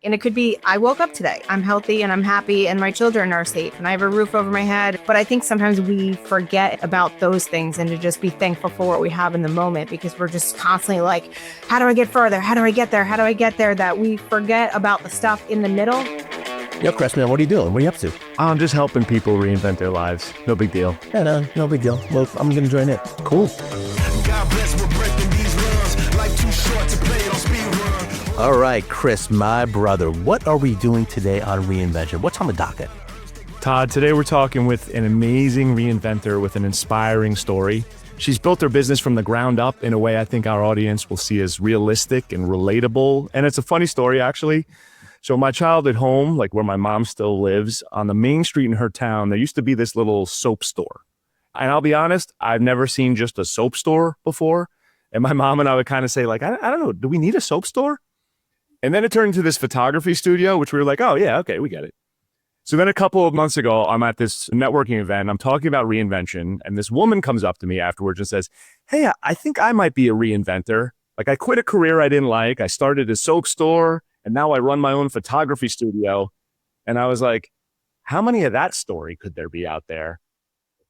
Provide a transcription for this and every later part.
And it could be, I woke up today, I'm healthy and I'm happy and my children are safe and I have a roof over my head. But I think sometimes we forget about those things and to just be thankful for what we have in the moment, because we're just constantly like, how do I get further? How do I get there? How do I get there? That we forget about the stuff in the middle. Yo, Chris, man, what are you doing? What are you up to? I'm just helping people reinvent their lives. No big deal. Yeah, no big deal. Well, I'm going to join it. Cool. God bless, we're breaking these runs. Life too short to play it on speed run. All right, Chris, my brother, what are we doing today on Reinvention? What's on the docket? Todd, today we're talking with an amazing reinventor with an inspiring story. She's built her business from the ground up in a way I think our audience will see as realistic and relatable. And it's a funny story, actually. So my childhood home, like where my mom still lives, on the main street in her town, there used to be this little soap store. And I'll be honest, I've never seen just a soap store before. And my mom and I would kind of say, like, I don't know, do we need a soap store? And then it turned into this photography studio, which we were like, oh, yeah, okay, we get it. So then a couple of months ago, I'm at this networking event. I'm talking about reinvention. And this woman comes up to me afterwards and says, hey, I think I might be a reinventor. Like, I quit a career I didn't like. I started a soap store, and now I run my own photography studio. And I was like, how many of that story could there be out there?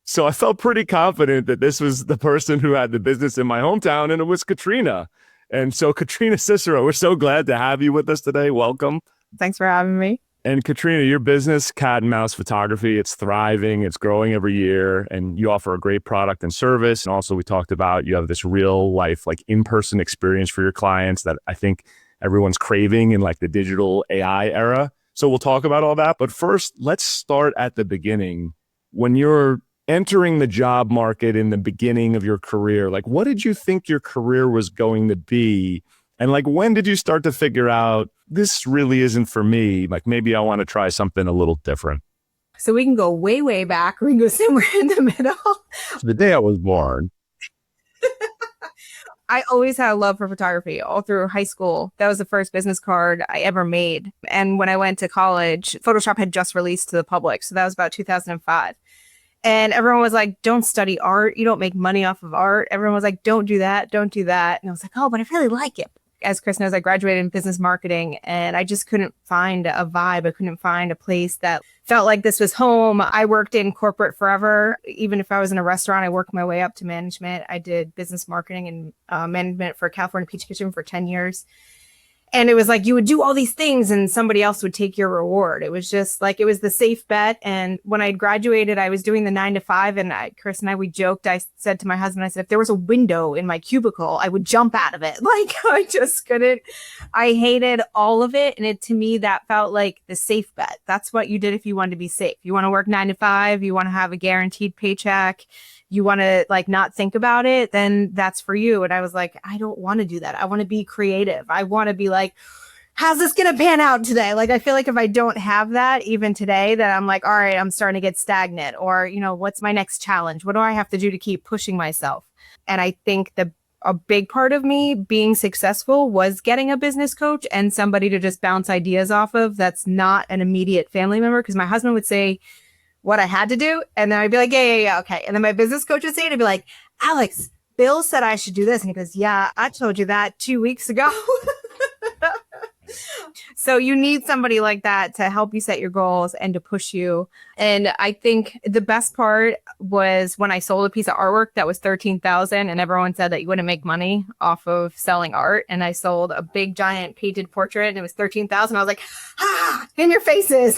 So I felt pretty confident that this was the person who had the business in my hometown, and it was Katrina. And so Katrina Cicero, we're so glad to have you with us today. Welcome. Thanks for having me. And Katrina, your business, Cat and Mouse Photography, it's thriving. It's growing every year. And you offer a great product and service. And also we talked about you have this real life, like in-person experience for your clients that I think everyone's craving in like the digital AI era. So we'll talk about all that. But first, let's start at the beginning. When you're entering the job market in the beginning of your career, like what did you think your career was going to be? And like, when did you start to figure out this really isn't for me? Like maybe I want to try something a little different. So we can go way, way back. We can go somewhere in the middle. The day I was born. I always had a love for photography all through high school. That was the first business card I ever made. And when I went to college, Photoshop had just released to the public. So that was about 2005. And everyone was like, don't study art. You don't make money off of art. Everyone was like, don't do that. Don't do that. And I was like, oh, but I really like it. As Chris knows, I graduated in business marketing and I just couldn't find a vibe. I couldn't find a place that felt like this was home. I worked in corporate forever. Even if I was in a restaurant, I worked my way up to management. I did business marketing and management for California Peach Kitchen for 10 years. And it was like you would do all these things and somebody else would take your reward. It was just like it was the safe bet. And when I graduated, I was doing the 9 to 5. And Chris and I, we joked. I said to my husband, I said, if there was a window in my cubicle, I would jump out of it. Like I just couldn't. I hated all of it. And to me, that felt like the safe bet. That's what you did if you wanted to be safe. You want to work 9 to 5. You want to have a guaranteed paycheck. You want to like not think about it, then that's for you. And I was like, I don't want to do that. I want to be creative. I want to be like, how's this going to pan out today? Like, I feel like if I don't have that even today, that I'm like, all right, I'm starting to get stagnant, or, you know, what's my next challenge? What do I have to do to keep pushing myself? And I think a big part of me being successful was getting a business coach and somebody to just bounce ideas off of. That's not an immediate family member. Because my husband would say what I had to do. And then I'd be like, yeah, okay. And then my business coach would say it and be like, Alex, Bill said I should do this. And he goes, yeah, I told you that 2 weeks ago. So you need somebody like that to help you set your goals and to push you. And I think the best part was when I sold a piece of artwork that was $13,000 and everyone said that you wouldn't make money off of selling art. And I sold a big giant painted portrait and it was $13,000. I was like, in your faces.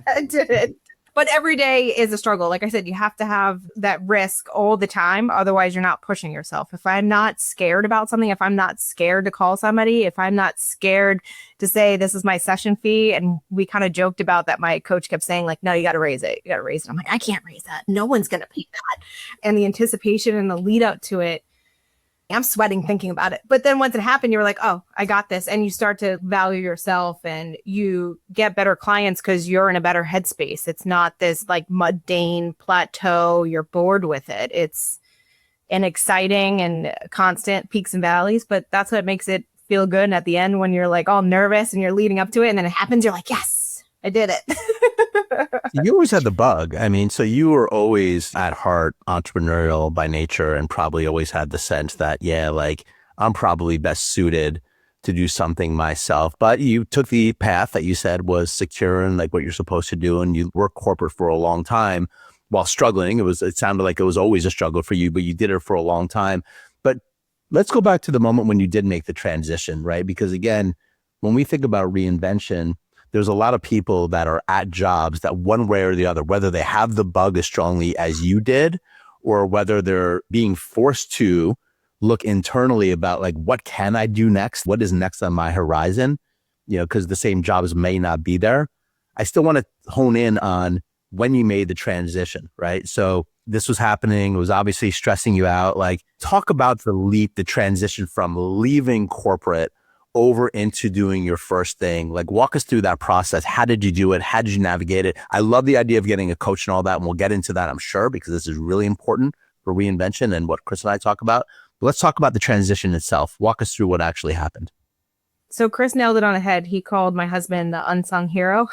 I did it. But every day is a struggle. Like I said, you have to have that risk all the time. Otherwise, you're not pushing yourself. If I'm not scared about something, if I'm not scared to call somebody, if I'm not scared to say, this is my session fee. And we kind of joked about that. My coach kept saying like, no, you got to raise it. You got to raise it. I'm like, I can't raise that. No one's going to pay that. And the anticipation and the lead up to it, I'm sweating thinking about it. But then once it happened, you were like, oh, I got this. And you start to value yourself and you get better clients because you're in a better headspace. It's not this like mundane plateau. You're bored with it. It's an exciting and constant peaks and valleys, but that's what makes it feel good. And at the end, when you're like all nervous and you're leading up to it and then it happens, you're like, yes, I did it. You always had the bug. I mean, so you were always at heart entrepreneurial by nature and probably always had the sense that, yeah, like I'm probably best suited to do something myself. But you took the path that you said was secure and like what you're supposed to do. And you worked corporate for a long time while struggling. It sounded like it was always a struggle for you, but you did it for a long time. But let's go back to the moment when you did make the transition, right? Because again, when we think about reinvention, there's a lot of people that are at jobs that one way or the other, whether they have the bug as strongly as you did, or whether they're being forced to look internally about like, what can I do next? What is next on my horizon? Because the same jobs may not be there. I still want to hone in on when you made the transition, right? So this was happening. It was obviously stressing you out. Like, talk about the leap, the transition from leaving corporate over into doing your first thing. Like, walk us through that process. How did you do it? How did you navigate it? I love the idea of getting a coach and all that. And we'll get into that, I'm sure, because this is really important for reinvention and what Chris and I talk about. But let's talk about the transition itself. Walk us through what actually happened. So Chris nailed it on the head. He called my husband the unsung hero,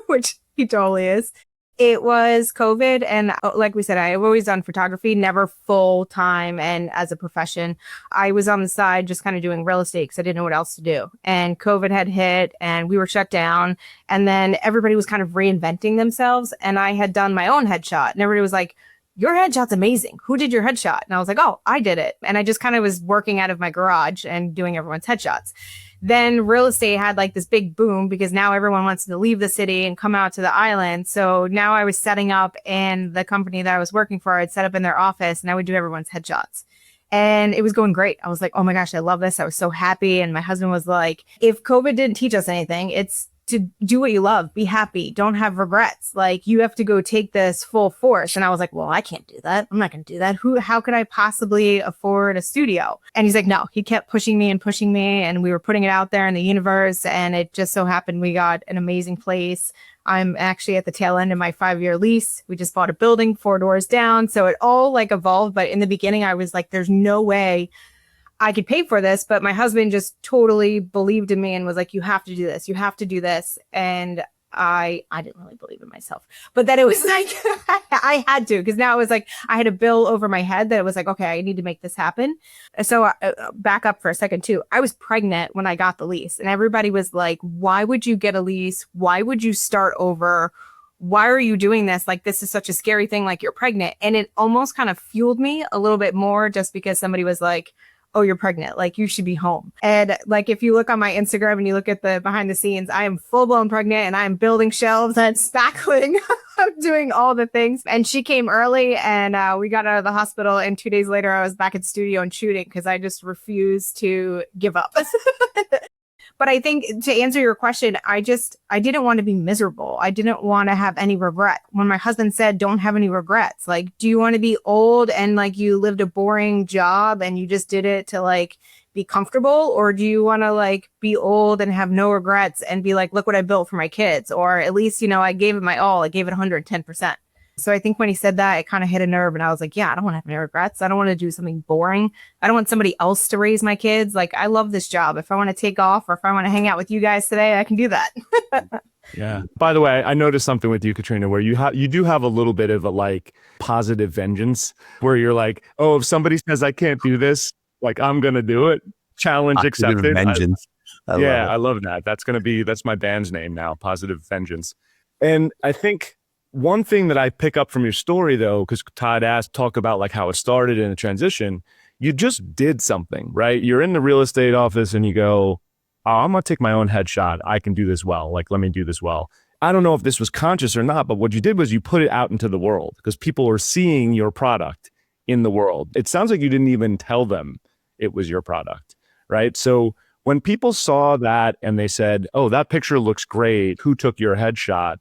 which he totally is. It was COVID. And like we said, I've always done photography, never full time and as a profession. I was on the side just kind of doing real estate because I didn't know what else to do. And COVID had hit and we were shut down. And then everybody was kind of reinventing themselves. And I had done my own headshot and everybody was like, your headshot's amazing. Who did your headshot? And I was like, oh, I did it. And I just kind of was working out of my garage and doing everyone's headshots. Then real estate had like this big boom because now everyone wants to leave the city and come out to the island. So now I was setting up in the company that I was working for. I'd set up in their office and I would do everyone's headshots. And it was going great. I was like, oh my gosh, I love this. I was so happy. And my husband was like, if COVID didn't teach us anything, it's to do what you love, be happy, don't have regrets. Like, you have to go take this full force. And I was like, well, I can't do that. I'm not going to do that. How could I possibly afford a studio? And he's like, no, he kept pushing me. And we were putting it out there in the universe. And it just so happened we got an amazing place. I'm actually at the tail end of my 5-year lease. We just bought a building 4 doors down. So it all like evolved. But in the beginning, I was like, there's no way I could pay for this, but my husband just totally believed in me and was like, you have to do this. You have to do this. And I didn't really believe in myself, but then it was like, I had to, because now it was like, I had a bill over my head that it was like, okay, I need to make this happen. So back up for a second too. I was pregnant when I got the lease and everybody was like, why would you get a lease? Why would you start over? Why are you doing this? Like, this is such a scary thing. Like, you're pregnant. And it almost kind of fueled me a little bit more just because somebody was like, oh, you're pregnant. Like, you should be home. And like, if you look on my Instagram and you look at the behind the scenes, I am full blown pregnant and I'm building shelves and spackling. I'm doing all the things. And she came early and we got out of the hospital. And 2 days later, I was back in studio and shooting because I just refused to give up. But I think to answer your question, I didn't want to be miserable. I didn't want to have any regret. When my husband said, don't have any regrets, like, do you want to be old and like you lived a boring job and you just did it to like be comfortable? Or do you want to like be old and have no regrets and be like, look what I built for my kids? Or at least, I gave it my all. I gave it 110%. So I think when he said that, it kind of hit a nerve and I was like, yeah, I don't want to have any regrets. I don't want to do something boring. I don't want somebody else to raise my kids. Like, I love this job. If I want to take off or if I want to hang out with you guys today, I can do that. Yeah. By the way, I noticed something with you, Katrina, where you do have a little bit of a like positive vengeance where you're like, oh, if somebody says I can't do this, like, I'm going to do it. Challenge Positive accepted. vengeance. I love that. That's my band's name now, Positive Vengeance. And I think one thing that I pick up from your story, though, because Todd talk about like how it started in a transition, you just did something, right? You're in the real estate office and you go, oh, I'm going to take my own headshot. I can do this well. Like, let me do this well. I don't know if this was conscious or not, but what you did was you put it out into the world because people are seeing your product in the world. It sounds like you didn't even tell them it was your product, right? So when people saw that and they said, oh, that picture looks great, who took your headshot?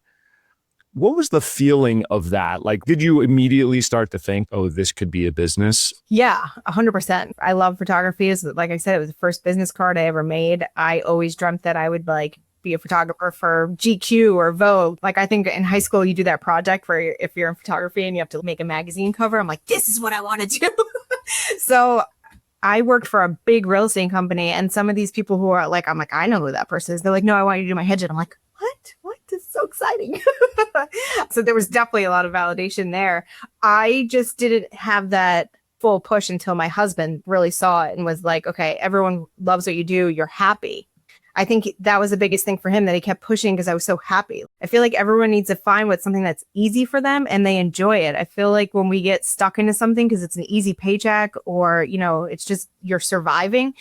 What was the feeling of that? Like, did you immediately start to think, oh, this could be a business? Yeah, 100%. I love photography. Like I said, it was the first business card I ever made. I always dreamt that I would like be a photographer for GQ or Vogue. Like, I think in high school, you do that project for if you're in photography and you have to make a magazine cover. I'm like, this is what I want to do. So I worked for a big real estate company and some of these people who are like, I'm like, I know who that person is. They're like, no, I want you to do my headshot. I'm like, what? This is so exciting. So there was definitely a lot of validation there. I just didn't have that full push until my husband really saw it and was like, okay, everyone loves what you do. You're happy. I think that was the biggest thing for him, that he kept pushing because I was so happy. I feel like everyone needs to find what's something that's easy for them and they enjoy it. I feel like when we get stuck into something because it's an easy paycheck or, it's just you're surviving,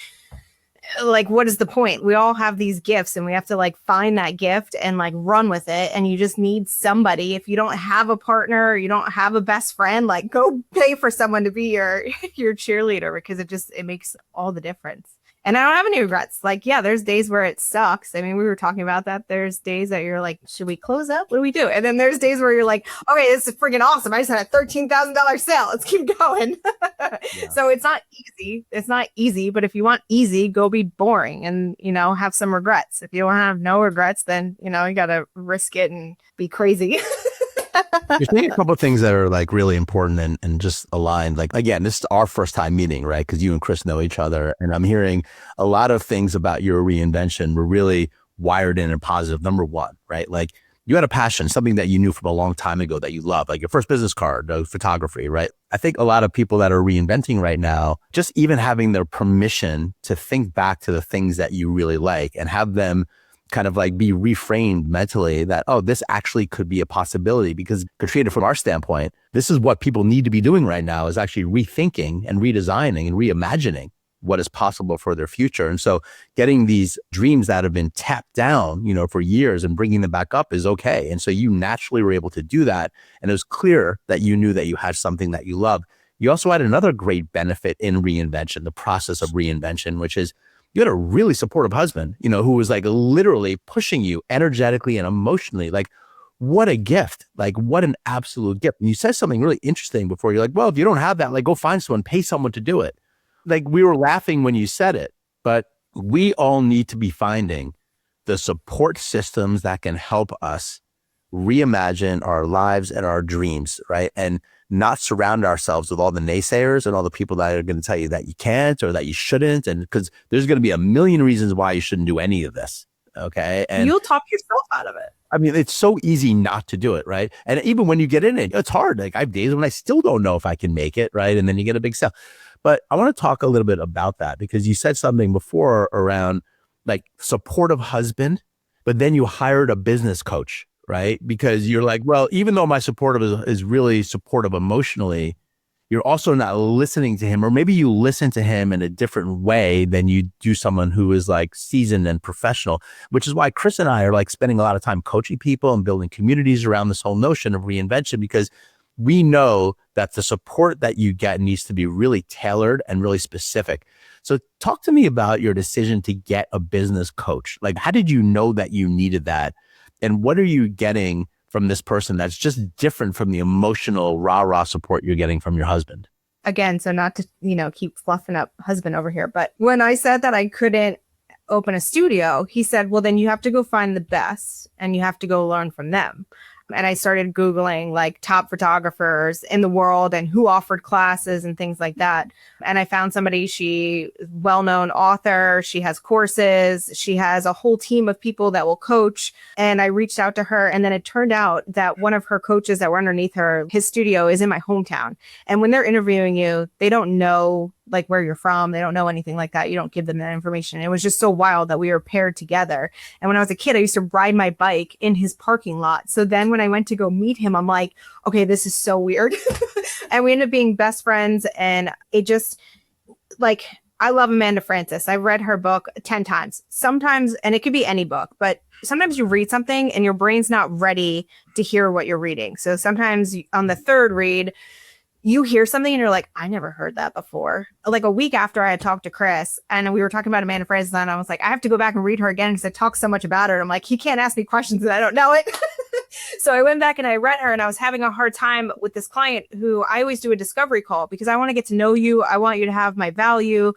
like, what is the point? We all have these gifts and we have to like find that gift and like run with it. And you just need somebody. If you don't have a partner, or you don't have a best friend, like go pay for someone to be your cheerleader, because it makes all the difference. And I don't have any regrets. Like, yeah, there's days where it sucks. I mean, we were talking about that. There's days that you're like, should we close up? What do we do? And then there's days where you're like, okay, this is freaking awesome. I just had a $13,000 sale. Let's keep going. Yeah. So it's not easy. It's not easy. But if you want easy, go be boring and, have some regrets. If you want to have no regrets, then, you got to risk it and be crazy. You're saying a couple of things that are like really important and just aligned. Like, again, this is our first time meeting, right? Because you and Chris know each other. And I'm hearing a lot of things about your reinvention were really wired in and positive. Number one, right? Like you had a passion, something that you knew from a long time ago that you love, like your first business card, photography, right? I think a lot of people that are reinventing right now, just even having their permission to think back to the things that you really like and have them kind of like be reframed mentally that, oh, this actually could be a possibility. Because Katrina, from our standpoint, this is what people need to be doing right now, is actually rethinking and redesigning and reimagining what is possible for their future. And so getting these dreams that have been tapped down, for years and bringing them back up is okay. And so you naturally were able to do that. And it was clear that you knew that you had something that you love. You also had another great benefit in reinvention, the process of reinvention, which is you had a really supportive husband, who was like literally pushing you energetically and emotionally. Like, what a gift. Like, what an absolute gift. And you said something really interesting before. You're like, well, if you don't have that, like, go find someone, pay someone to do it. Like, we were laughing when you said it, but we all need to be finding the support systems that can help us reimagine our lives and our dreams, right? And not surround ourselves with all the naysayers and all the people that are going to tell you that you can't or that you shouldn't. And because there's going to be a million reasons why you shouldn't do any of this. Okay. And you'll talk yourself out of it. I mean, it's so easy not to do it, right? And even when you get in it, it's hard. Like I have days when I still don't know if I can make it, right? And then you get a big sale. But I want to talk a little bit about that, because you said something before around like supportive husband, but then you hired a business coach, right? Because you're like, well, even though my supportive is really supportive emotionally, you're also not listening to him, or maybe you listen to him in a different way than you do someone who is like seasoned and professional, which is why Chris and I are like spending a lot of time coaching people and building communities around this whole notion of reinvention, because we know that the support that you get needs to be really tailored and really specific. So talk to me about your decision to get a business coach. Like, how did you know that you needed that? And what are you getting from this person that's just different from the emotional rah-rah support you're getting from your husband? Again, so not to, keep fluffing up husband over here, but when I said that I couldn't open a studio, he said, well, then you have to go find the best and you have to go learn from them. And I started Googling like top photographers in the world and who offered classes and things like that. And I found somebody, she well-known author, she has courses, she has a whole team of people that will coach. And I reached out to her, and then it turned out that one of her coaches that were underneath her, his studio is in my hometown. And when they're interviewing you, they don't know like where you're from. They don't know anything like that. You don't give them that information. It was just so wild that we were paired together. And when I was a kid, I used to ride my bike in his parking lot. So then when I went to go meet him, I'm like, okay, this is so weird. And we ended up being best friends. And it just like, I love Amanda Frances. I've read her book 10 times. Sometimes, and it could be any book, but sometimes you read something and your brain's not ready to hear what you're reading. So sometimes on the third read, you hear something and you're like, I never heard that before. Like a week after I had talked to Chris and we were talking about Amanda Frances, and I was like, I have to go back and read her again because I talk so much about her. I'm like, he can't ask me questions and I don't know it. So I went back and I read her, and I was having a hard time with this client who I always do a discovery call because I want to get to know you. I want you to have my value.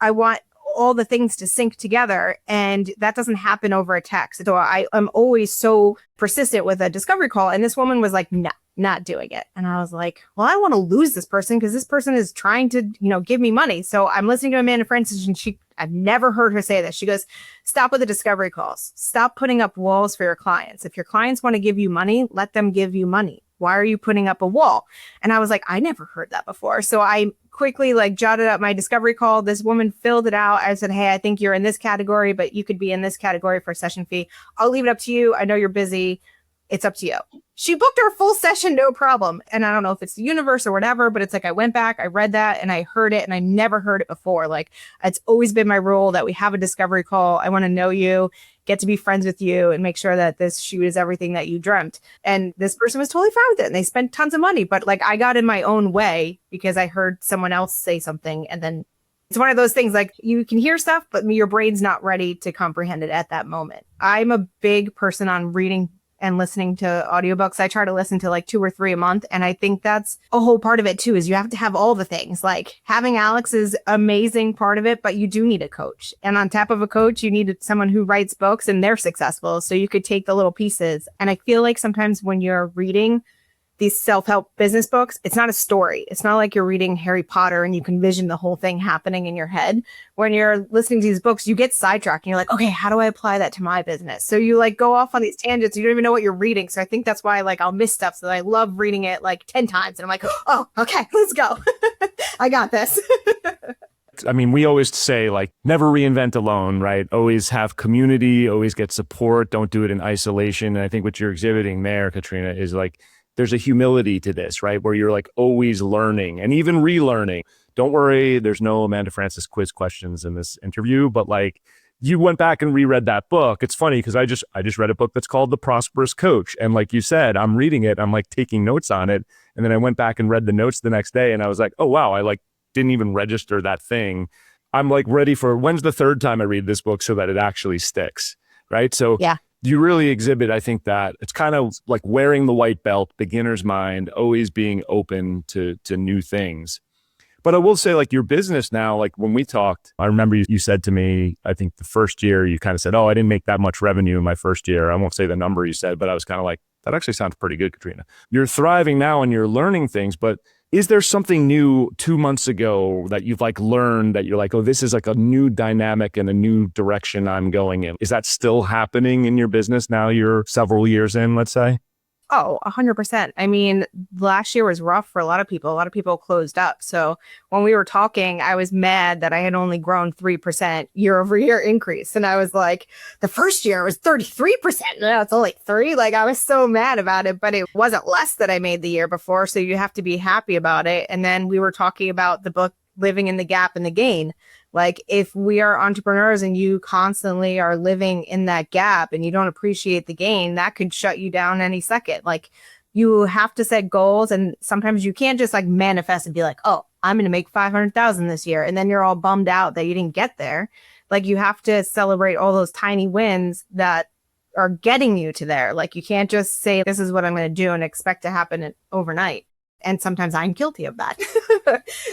I want all the things to sync together, and that doesn't happen over a text. So I am always so persistent with a discovery call, and this woman was like, no, not doing it. And I was like, well, I want to lose this person because this person is trying to, give me money. So I'm listening to Amanda Frances, and I've never heard her say this. She goes, stop with the discovery calls. Stop putting up walls for your clients. If your clients want to give you money, let them give you money. why are you putting up a wall? And I was like, I never heard that before. So I quickly like jotted up my discovery call. This woman filled it out. I said, hey, I think you're in this category, but you could be in this category for a session fee. I'll leave it up to you. I know you're busy. It's up to you. She booked her full session, no problem. And I don't know if it's the universe or whatever, but it's like I went back, I read that, and I heard it, and I never heard it before. Like, it's always been my rule that we have a discovery call. I want to know you, get to be friends with you, and make sure that this shoot is everything that you dreamt. And this person was totally fine with it, and they spent tons of money. But like, I got in my own way because I heard someone else say something, and then it's one of those things like you can hear stuff, but your brain's not ready to comprehend it at that moment. I'm a big person on reading and listening to audiobooks. I try to listen to like 2 or 3 a month. And I think that's a whole part of it too, is you have to have all the things. Like having Alex is amazing part of it, but you do need a coach. And on top of a coach, you need someone who writes books and they're successful. So you could take the little pieces. And I feel like sometimes when you're reading these self-help business books, it's not a story. It's not like you're reading Harry Potter and you can vision the whole thing happening in your head. When you're listening to these books, you get sidetracked and you're like, okay, how do I apply that to my business? So you like go off on these tangents. You don't even know what you're reading. So I think that's why like I'll miss stuff. So I love reading it like 10 times. And I'm like, oh, okay, let's go. I got this. I mean, we always say like never reinvent alone, right? Always have community, always get support. Don't do it in isolation. And I think what you're exhibiting there, Katrina, is like, there's a humility to this, right? Where you're like always learning and even relearning. Don't worry, there's no Amanda Francis quiz questions in this interview, but like you went back and reread that book. It's funny because I just read a book that's called The Prosperous Coach. And like you said, I'm reading it, I'm like taking notes on it. And then I went back and read the notes the next day and I was like, oh wow, I like didn't even register that thing. I'm like ready for when's the third time I read this book so that it actually sticks, right? So yeah. You really exhibit, I think, that it's kind of like wearing the white belt, beginner's mind, always being open to new things. But I will say, like your business now, like when we talked, I remember you said to me, I think the first year you kind of said, oh, I didn't make that much revenue in my first year. I won't say the number you said, but I was kind of like, that actually sounds pretty good, Katrina. You're thriving now and you're learning things, but is there something new 2 months ago that you've like learned that you're like, oh, this is like a new dynamic and a new direction I'm going in? Is that still happening in your business now you're several years in, let's say? Oh, 100%. I mean, last year was rough for a lot of people. A lot of people closed up. So when we were talking, I was mad that I had only grown 3% year over year increase. And I was like, the first year was 33%. Now it's only 3. Like I was so mad about it, but it wasn't less that I made the year before. So you have to be happy about it. And then we were talking about the book, Living in the Gap and the Gain. Like if we are entrepreneurs and you constantly are living in that gap and you don't appreciate the gain, that could shut you down any second. Like you have to set goals, and sometimes you can't just like manifest and be like, oh, I'm going to make 500,000 this year. And then you're all bummed out that you didn't get there. Like you have to celebrate all those tiny wins that are getting you to there. Like you can't just say, this is what I'm going to do and expect to happen overnight. And sometimes I'm guilty of that.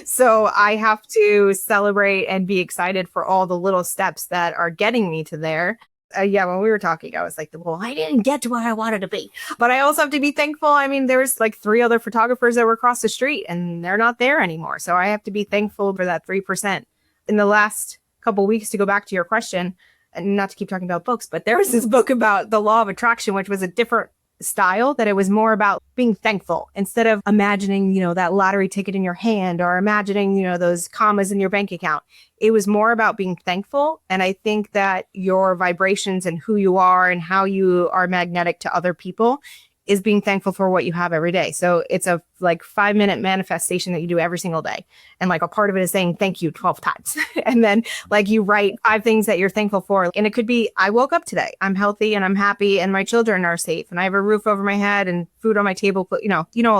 So I have to celebrate and be excited for all the little steps that are getting me to there. When we were talking, I was like, well, I didn't get to where I wanted to be. But I also have to be thankful. I mean, there's like 3 other photographers that were across the street and they're not there anymore. So I have to be thankful for that 3%. In the last couple of weeks, to go back to your question, and not to keep talking about books, but there was this book about the law of attraction, which was a different style, that it was more about being thankful instead of imagining, that lottery ticket in your hand or imagining, those commas in your bank account. It was more about being thankful. And I think that your vibrations and who you are and how you are magnetic to other people is being thankful for what you have every day. So it's a like 5-minute manifestation that you do every single day. And like a part of it is saying thank you 12 times. And then like you write 5 things that you're thankful for. And it could be, I woke up today, I'm healthy and I'm happy and my children are safe and I have a roof over my head and food on my table, all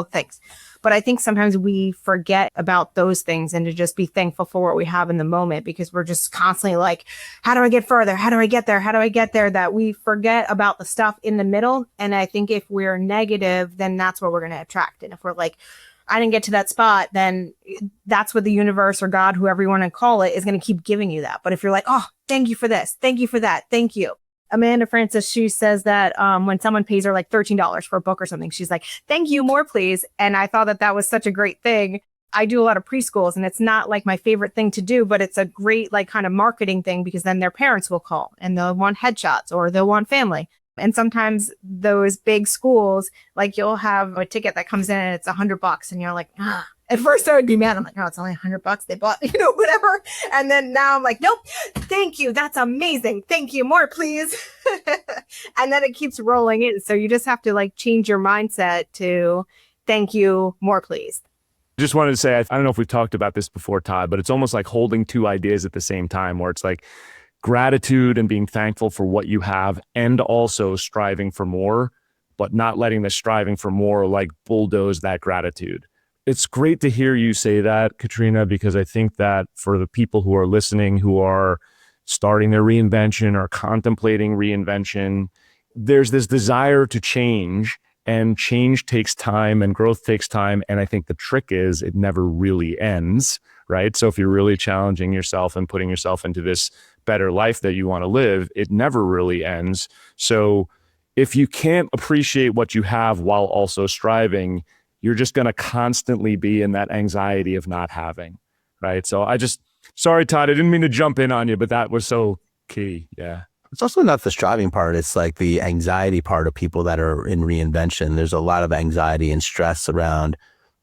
the things. But I think sometimes we forget about those things and to just be thankful for what we have in the moment, because we're just constantly like, how do I get further? How do I get there? How do I get there? That we forget about the stuff in the middle. And I think if we're negative, then that's what we're going to attract. And if we're like, I didn't get to that spot, then that's what the universe or God, whoever you want to call it, is going to keep giving you that. But if you're like, oh, thank you for this, thank you for that, thank you. Amanda Francis, she says that when someone pays her like $13 for a book or something, she's like, thank you, more please. And I thought that was such a great thing. I do a lot of preschools and it's not like my favorite thing to do, but it's a great like kind of marketing thing, because then their parents will call and they'll want headshots or they'll want family. And sometimes those big schools, like you'll have a ticket that comes in and it's $100 and you're like, ah. At first I would be mad. I'm like, oh, it's only $100. They bought, whatever. And then now I'm like, nope, thank you. That's amazing. Thank you. More, please. And then it keeps rolling in. So you just have to like change your mindset to thank you, more, please. Just wanted to say, I don't know if we've talked about this before, Todd, but it's almost like holding two ideas at the same time, where it's like gratitude and being thankful for what you have and also striving for more, but not letting the striving for more like bulldoze that gratitude. It's great to hear you say that, Katrina, because I think that for the people who are listening, who are starting their reinvention or contemplating reinvention, there's this desire to change, and change takes time and growth takes time. And I think the trick is it never really ends, right? So if you're really challenging yourself and putting yourself into this better life that you want to live, it never really ends. So if you can't appreciate what you have while also striving, you're just going to constantly be in that anxiety of not having, right? So sorry, Todd, I didn't mean to jump in on you, but that was so key. Yeah. It's also not the striving part. It's like the anxiety part of people that are in reinvention. There's a lot of anxiety and stress around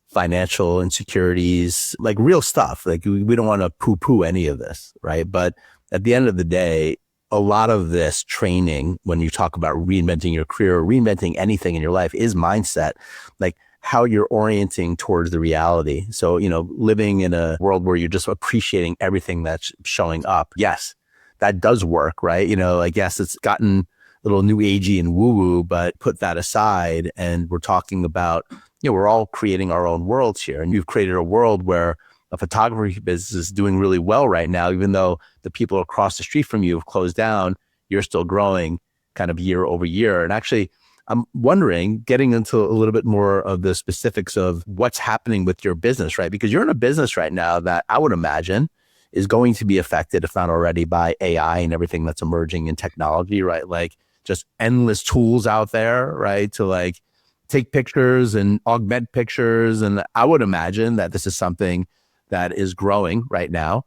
financial insecurities, like real stuff. Like we don't want to poo-poo any of this, right? But at the end of the day, a lot of this training, when you talk about reinventing your career or reinventing anything in your life, is mindset. Like how you're orienting towards the reality. So, living in a world where you're just appreciating everything that's showing up. Yes, that does work, right? Yes, it's gotten a little new agey and woo-woo, but put that aside. And we're talking about, we're all creating our own worlds here. And you've created a world where a photography business is doing really well right now, even though the people across the street from you have closed down, you're still growing kind of year over year. And actually, I'm wondering, getting into a little bit more of the specifics of what's happening with your business, right? Because you're in a business right now that I would imagine is going to be affected, if not already, by AI and everything that's emerging in technology, right? Like just endless tools out there, right? To like take pictures and augment pictures. And I would imagine that this is something that is growing right now.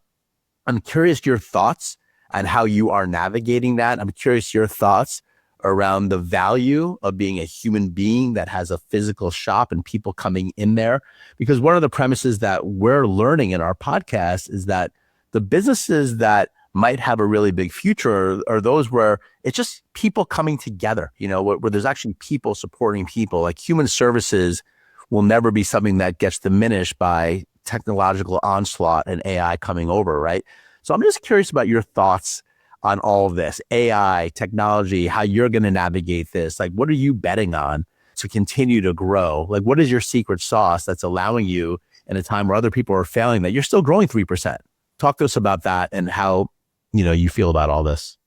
I'm curious your thoughts on how you are navigating that. I'm curious your thoughts around the value of being a human being that has a physical shop and people coming in there. Because one of the premises that we're learning in our podcast is that the businesses that might have a really big future are those where it's just people coming together, where there's actually people supporting people. Like human services will never be something that gets diminished by technological onslaught and AI coming over, right? So I'm just curious about your thoughts on all of this, AI, technology, how you're going to navigate this. Like, what are you betting on to continue to grow? Like, what is your secret sauce that's allowing you in a time where other people are failing that you're still growing 3%? Talk to us about that and how, you feel about all this.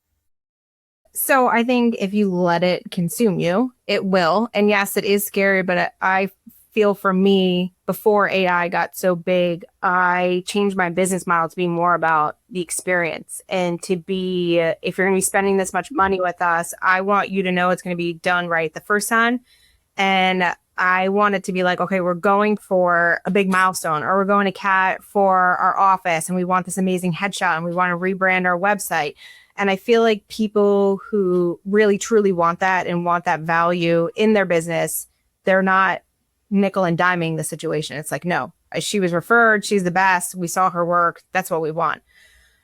So I think if you let it consume you, it will. And yes, it is scary, but I feel for me, before AI got so big, I changed my business model to be more about the experience and to be, if you're going to be spending this much money with us, I want you to know it's going to be done right the first time. And I want it to be like, okay, we're going for a big milestone, or we're going to CAT for our office and we want this amazing headshot and we want to rebrand our website. And I feel like people who really truly want that and want that value in their business, they're not nickel and diming the situation. It's like, no, she was referred. She's the best. We saw her work. That's what we want.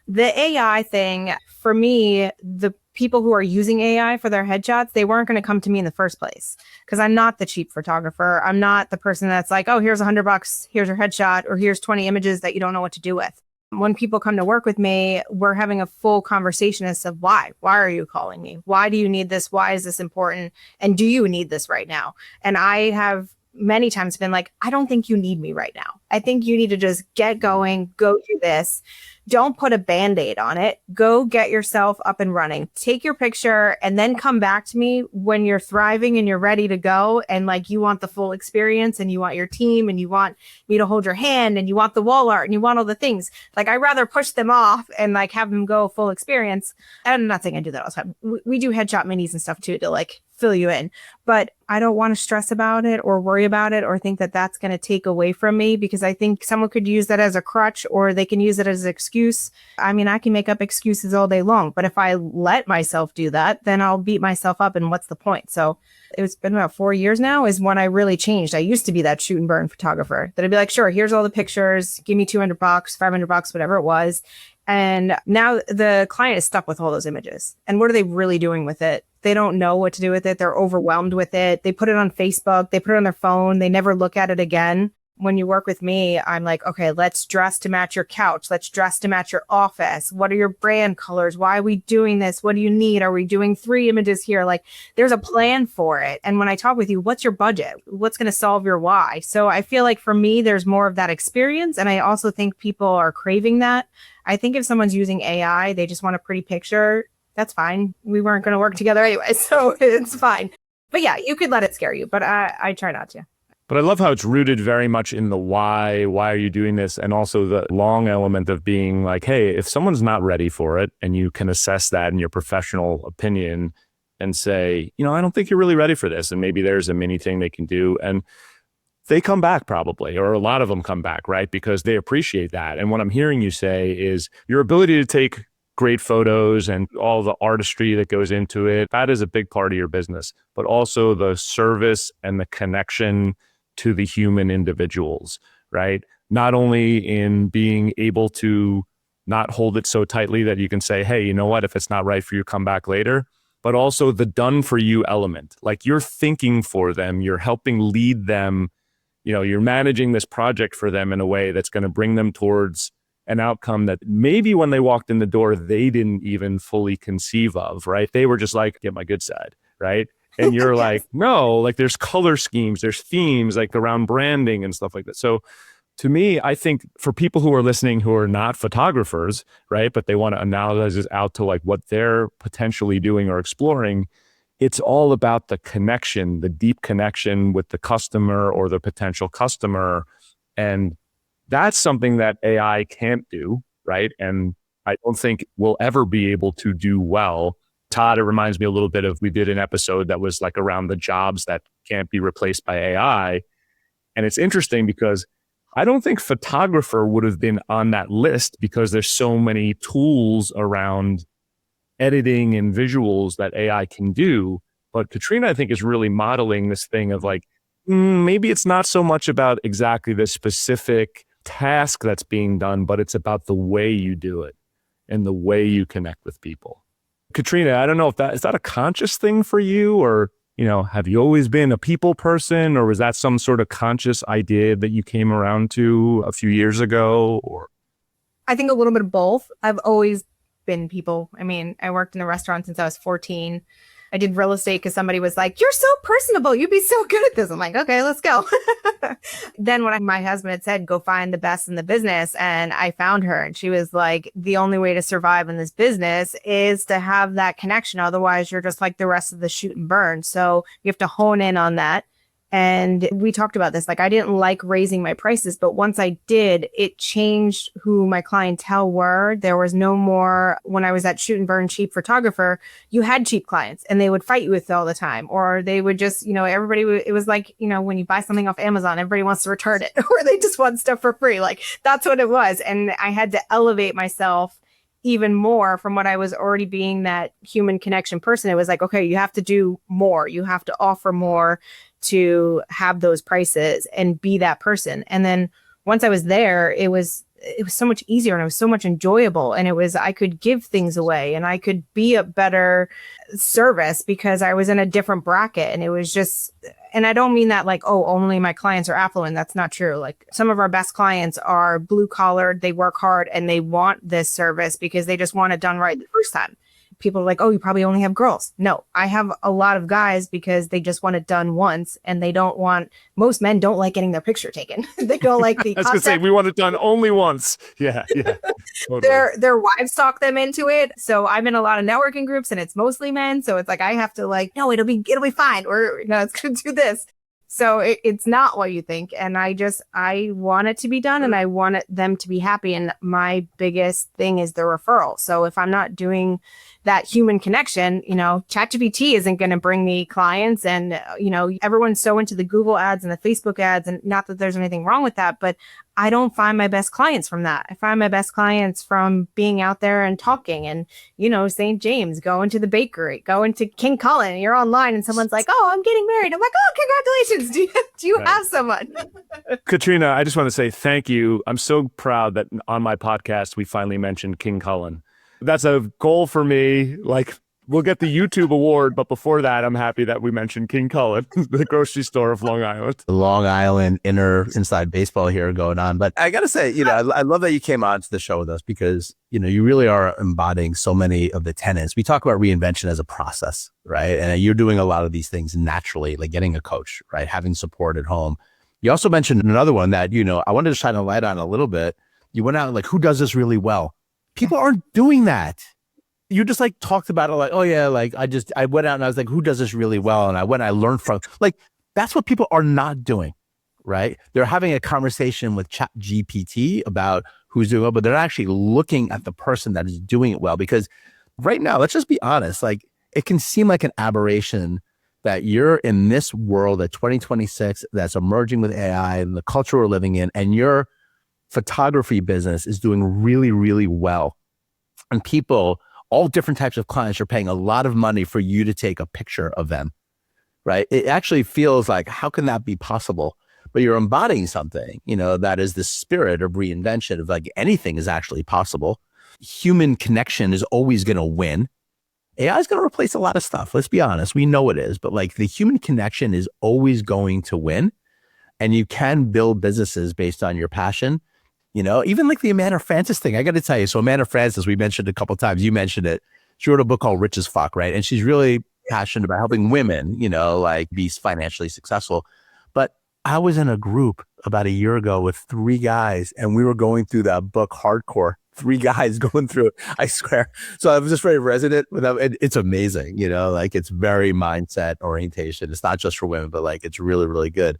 The AI thing, for me, the people who are using AI for their headshots, they weren't going to come to me in the first place because I'm not the cheap photographer. I'm not the person that's like, oh, here's $100. Here's your headshot, or here's 20 images that you don't know what to do with. When people come to work with me, we're having a full conversation as to why. Why are you calling me? Why do you need this? Why is this important? And do you need this right now? And I have many times been like, I don't think you need me right now. I think you need to just get going, go do this. Don't put a Band-Aid on it. Go get yourself up and running. Take your picture and then come back to me when you're thriving and you're ready to go. And like, you want the full experience and you want your team and you want me to hold your hand and you want the wall art and you want all the things. Like, I'd rather push them off and like have them go full experience. And I'm not saying I do that all the time. We do headshot minis and stuff too, to like fill you in. But I don't want to stress about it or worry about it or think that that's going to take away from me, because I think someone could use that as a crutch or they can use it as an excuse. I mean, I can make up excuses all day long, but if I let myself do that, then I'll beat myself up, and what's the point? So it's been about 4 years now is when I really changed. I used to be that shoot and burn photographer that I'd be like, sure, here's all the pictures, give me $200, $500, whatever it was. And now the client is stuck with all those images. And what are they really doing with it? They don't know what to do with it. They're overwhelmed with it. They put it on Facebook. They put it on their phone. They never look at it again. When you work with me, I'm like, okay, let's dress to match your couch. Let's dress to match your office. What are your brand colors? Why are we doing this? What do you need? Are we doing 3 images here? Like, there's a plan for it. And when I talk with you, what's your budget? What's going to solve your why? So I feel like for me, there's more of that experience. And I also think people are craving that. I think if someone's using AI, they just want a pretty picture. That's fine. We weren't going to work together anyway, so it's fine. But yeah, you could let it scare you, but I try not to. But I love how it's rooted very much in the why are you doing this? And also the long element of being like, hey, if someone's not ready for it and you can assess that in your professional opinion and say, I don't think you're really ready for this. And maybe there's a mini thing they can do. And they come back probably, or a lot of them come back, right? Because they appreciate that. And what I'm hearing you say is your ability to take great photos and all the artistry that goes into it, that is a big part of your business, but also the service and the connection to the human individuals, right? Not only in being able to not hold it so tightly that you can say, hey, you know what, if it's not right for you, come back later, but also the done for you element. Like you're thinking for them, you're helping lead them, you're managing this project for them in a way that's going to bring them towards an outcome that maybe when they walked in the door, they didn't even fully conceive of, right? They were just like, get my good side, right? And you're like, no, like there's color schemes, there's themes like around branding and stuff like that. So to me, I think for people who are listening who are not photographers, right, but they want to analyze this out to like what they're potentially doing or exploring, it's all about the connection, the deep connection with the customer or the potential customer. And that's something that AI can't do, right? And I don't think we'll ever be able to do well. Todd, it reminds me a little bit of, we did an episode that was like around the jobs that can't be replaced by AI. And it's interesting because I don't think photographer would have been on that list because there's so many tools around editing and visuals that AI can do. But Katrina, I think, is really modeling this thing of like, maybe it's not so much about exactly the specific task that's being done, but it's about the way you do it and the way you connect with people. Katrina, I don't know if is that a conscious thing for you, or, have you always been a people person, or was that some sort of conscious idea that you came around to a few years ago? Or I think a little bit of both. I've always been people. I mean, I worked in a restaurant since I was 14. I did real estate because somebody was like, you're so personable. You'd be so good at this. I'm like, okay, let's go. Then when my husband had said, go find the best in the business, and I found her, and she was like, the only way to survive in this business is to have that connection. Otherwise, you're just like the rest of the shoot and burn. So you have to hone in on that. And we talked about this. Like, I didn't like raising my prices, but once I did, it changed who my clientele were. There was no more, when I was at shoot and burn cheap photographer, you had cheap clients and they would fight you with it all the time. Or they would just, everybody, it was like, when you buy something off Amazon, everybody wants to return it or they just want stuff for free. Like, that's what it was. And I had to elevate myself even more from what I was already being, that human connection person. It was like, okay, you have to do more. You have to offer more to have those prices and be that person. And then once I was there, it was so much easier and it was so much enjoyable. And I could give things away and I could be a better service because I was in a different bracket. And it was just, and I don't mean that like, oh, only my clients are affluent. That's not true. Like, some of our best clients are blue collared, they work hard and they want this service because they just want it done right the first time. People are like, oh, you probably only have girls. No, I have a lot of guys because they just want it done once, and most men don't like getting their picture taken. They don't like the I was going to say, we want it done only once. Yeah. Totally. Their wives talk them into it. So I'm in a lot of networking groups and it's mostly men. So it's like, I have to like, no, it'll be fine. Or, it's going to do this. So it's not what you think. And I want it to be done and I want them to be happy. And my biggest thing is the referral. So if I'm not doing that human connection. ChatGPT isn't going to bring me clients, and, everyone's so into the Google ads and the Facebook ads, and not that there's anything wrong with that, but I don't find my best clients from that. I find my best clients from being out there and talking and, St. James, going to the bakery, going to King Cullen, and you're online and someone's like, oh, I'm getting married. I'm like, oh, congratulations. Do you have someone? Katrina, I just want to say thank you. I'm so proud that on my podcast, we finally mentioned King Cullen. That's a goal for me. Like, we'll get the YouTube award, but before that, I'm happy that we mentioned King Cullen, the grocery store of Long Island. The Long Island inside baseball here going on. But I got to say, I love that you came on to the show with us because, you really are embodying so many of the tenets. We talk about reinvention as a process, right? And you're doing a lot of these things naturally, like getting a coach, right? Having support at home. You also mentioned another one that, I wanted to shine a light on a little bit. You went out like, who does this really well? People aren't doing that. You just like talked about it like, oh yeah, like I went out and I was like, who does this really well? And I learned from, like, that's what people are not doing, right? They're having a conversation with ChatGPT about who's doing well, but they're actually looking at the person that is doing it well. Because right now, let's just be honest, like it can seem like an aberration that you're in this world at 2026 that's emerging with AI and the culture we're living in, and your photography business is doing really, really well. And people, all different types of clients, are paying a lot of money for you to take a picture of them, right? It actually feels like, how can that be possible? But you're embodying something, that is the spirit of reinvention, of like anything is actually possible. Human connection is always going to win. AI is going to replace a lot of stuff. Let's be honest. We know it is, but like the human connection is always going to win. And you can build businesses based on your passion. Even like the Amanda Frances thing, I got to tell you. So Amanda Frances, we mentioned a couple of times, you mentioned it. She wrote a book called Rich as Fuck, right? And she's really passionate about helping women, like be financially successful. But I was in a group about a year ago with 3 guys, and we were going through that book hardcore. 3 guys going through it, I swear. So I was just very resonant with them. It's amazing, like it's very mindset orientation. It's not just for women, but like it's really, really good.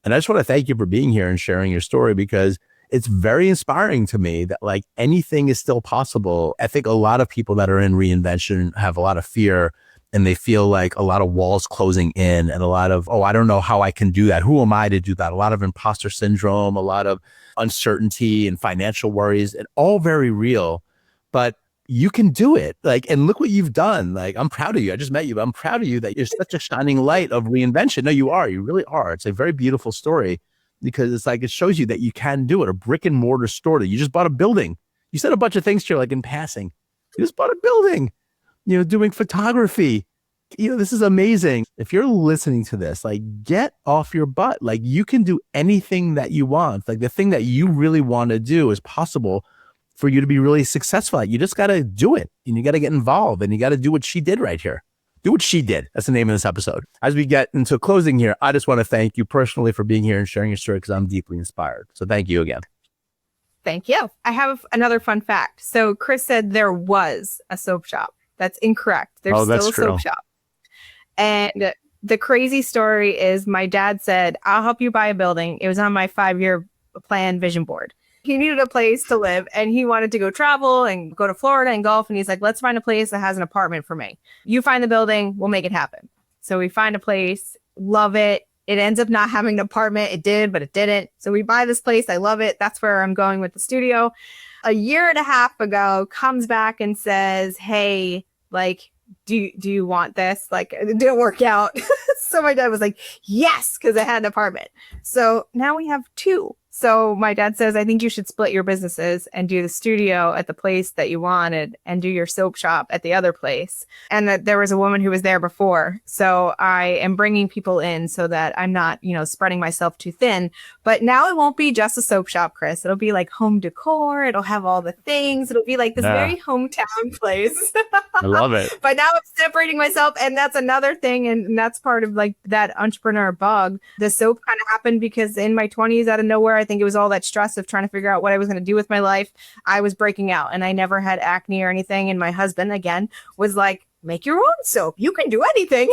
And I just want to thank you for being here and sharing your story, because it's very inspiring to me that like anything is still possible. I think a lot of people that are in reinvention have a lot of fear, and they feel like a lot of walls closing in, and a lot of, oh, I don't know how I can do that. Who am I to do that? A lot of imposter syndrome, a lot of uncertainty and financial worries, and all very real, but you can do it. Like, and look what you've done. Like, I'm proud of you. I just met you, but I'm proud of you that you're such a shining light of reinvention. No, you are. You really are. It's a very beautiful story, because it's like, it shows you that you can do it. A brick and mortar store that you just bought a building. You said a bunch of things here, like in passing. You just bought a building, doing photography. This is amazing. If you're listening to this, like, get off your butt. Like, you can do anything that you want. Like, the thing that you really want to do is possible for you to be really successful at. You just got to do it, and you got to get involved, and you got to do what she did right here. Do what she did. That's the name of this episode. As we get into closing here, I just want to thank you personally for being here and sharing your story, because I'm deeply inspired. So thank you again. Thank you. I have another fun fact. So Chris said there was a soap shop. That's incorrect. There's still a soap shop. And the crazy story is, my dad said, I'll help you buy a building. It was on my 5-year plan vision board. He needed a place to live, and he wanted to go travel and go to Florida and golf. And he's like, let's find a place that has an apartment for me. You find the building, we'll make it happen. So we find a place, love it. It ends up not having an apartment. It did, but it didn't. So we buy this place. I love it. That's where I'm going with the studio. A year and a half ago, comes back and says, hey, like, do you want this? Like, it didn't work out. So my dad was like, yes, because I had an apartment. So now we have 2. So my dad says, I think you should split your businesses and do the studio at the place that you wanted and do your soap shop at the other place. And that there was a woman who was there before. So I am bringing people in so that I'm not, spreading myself too thin. But now it won't be just a soap shop, Chris. It'll be like home decor. It'll have all the things. It'll be like this very hometown place. I love it. But now I'm separating myself. And that's another thing. And that's part of like that entrepreneur bug. The soap kind of happened because in my 20s, out of nowhere, I think it was all that stress of trying to figure out what I was going to do with my life. I was breaking out, and I never had acne or anything. And my husband, again, was like, make your own soap. You can do anything.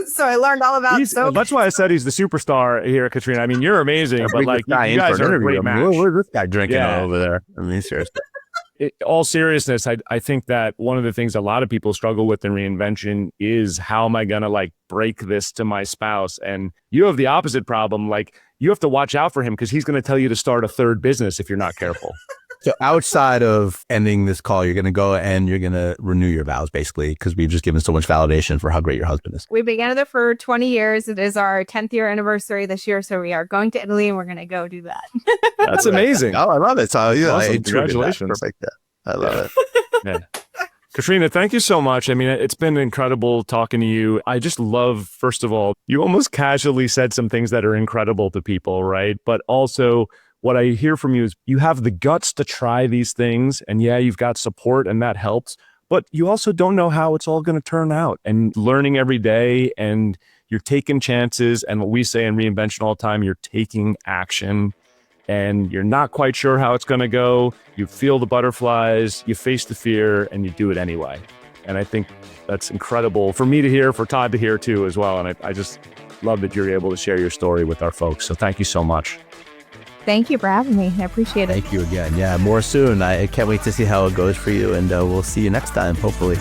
So I learned all about soap. That's why I said he's the superstar here, Katrina. I mean, you're amazing, but like, you guys are a great match. Where's this guy drinking over there? I mean, seriously. All seriousness, I think that one of the things a lot of people struggle with in reinvention is how am I going to like break this to my spouse? And you have the opposite problem. Like you have to watch out for him because he's going to tell you to start a third business if you're not careful. So outside of ending this call, you're going to go and you're going to renew your vows, basically, because we've just given so much validation for how great your husband is. We've been together for 20 years. It is our 10th year anniversary this year. So we are going to Italy and we're going to go do that. That's amazing. Oh, I love it. So yeah, Awesome. I Congratulations. Perfect. Yeah, I love it. Yeah. Katrina, thank you so much. I mean, it's been incredible talking to you. I just love, first of all, you almost casually said some things that are incredible to people, right? But also, what I hear from you is you have the guts to try these things. And yeah, you've got support and that helps. But you also don't know how it's all going to turn out and learning every day. And you're taking chances. And what we say in reinvention all the time, you're taking action. And you're not quite sure how it's going to go. You feel the butterflies, you face the fear, and you do it anyway. And I think that's incredible for me to hear, for Todd to hear too as well. And I just love that you're able to share your story with our folks. So thank you so much. Thank you for having me. I appreciate it. Thank you again. Yeah, more soon. I can't wait to see how it goes for you. And we'll see you next time, hopefully.